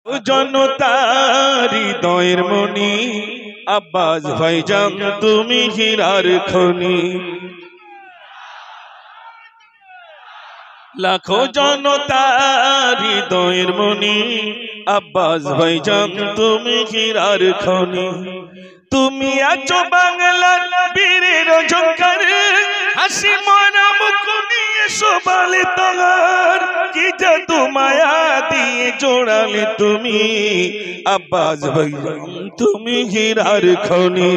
জনতার হৃদয়ের মনি আব্বাস ভাইজান তুমি হীরার খনি। লাখো জনতার হৃদয়ের মনি আব্বাস ভাইজান তুমি হীরার খনি। তুমি আছো বাংলার বীরের ঝংকার, হাসি মরা মুখ নিয়ে শোভালে তোমার, কি জাদু মায়া দিয়ে জোড়ালে তুমি আব্বাস ভাইজান তুমি হীরার খনি।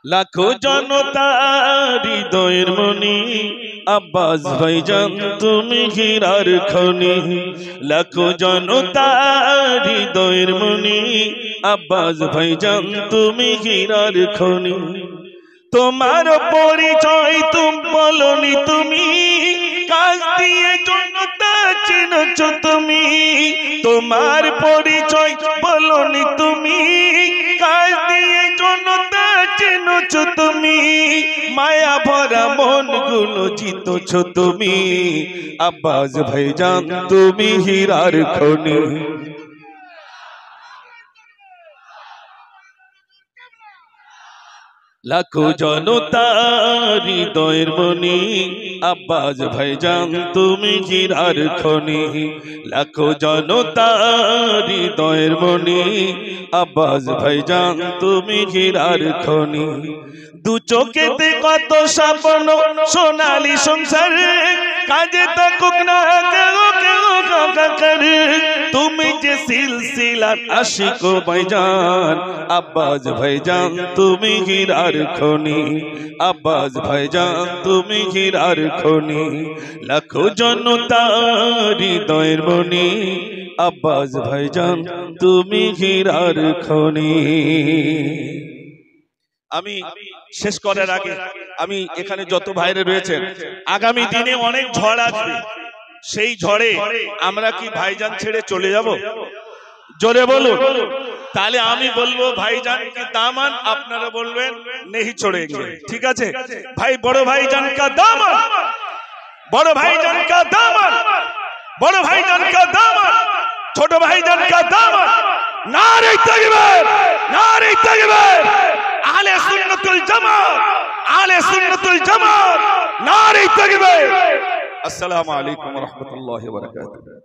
লাখো জনতার হৃদয়ের মনি আব্বাস ভাইজান তুমি হীরার খনি। লাখো জনতার হৃদয়ের মনি আব্বাস ভাইজান তুমি হীরার খনি। তোমার পরিচয় তুমি বলনি, তুমি কাজ দিয়ে জনতা চিনছ তুমি। তোমার পরিচয় বলনি, তুমি কাজ দিয়ে জনতা চিনছ তুমি। মায়া ভরা মন গুলো জিতছ তুমি আব্বাস ভাইজান তুমি হীরার খনি। লাখো জনতার হৃদয়ের মনি আব্বাস ভাইজান তুমি হীরার খনি। লাখো জনতার হৃদয়ের মনি আব্বাস ভাইজান তুমি হীরার খনি। দু চোখেতে কত স্বপ্ন সোনালী সংসার, কাজে থাকুক না কেউ কেউ কাকার। তুমি যে সিলসিলার আশিক ভাইজান আব্বাস ভাইজান তুমি হীরার খনি। আব্বাস ভাইজান তুমি হীরার খনি। লাখো জনতার হৃদয়ের মনি আব্বাস ভাইজান তুমি হীরার খনি। আমি শেষ করার আগে আমি এখানে যত ভাইরা রয়েছেন, আগামী দিনে অনেক ঝড় আসবে, সেই ঝড়ে আমরা কি ভাইজান ছেড়ে চলে যাব? জোরে বলুন। তাহলে আমি বলবো ভাইজান কি দামান, আপনারা বলবেন নেহি ছোড়েঙ্গে। ঠিক আছে ভাই, বড় ভাইজান কা দামান, বড় ভাইজান কা দামান, বড় ভাইজান কা দামান, ছোট ভাইজান কা দামান। নারে তাকবীর, নারে তাকবীর। আহলে সুন্নাতুল জামাত, আহলে সুন্নাতুল জামাত, নারে তাকবীর। আসসালামু আলাইকুম ওয়া রাহমাতুল্লাহি ওয়া বারাকাতুহু।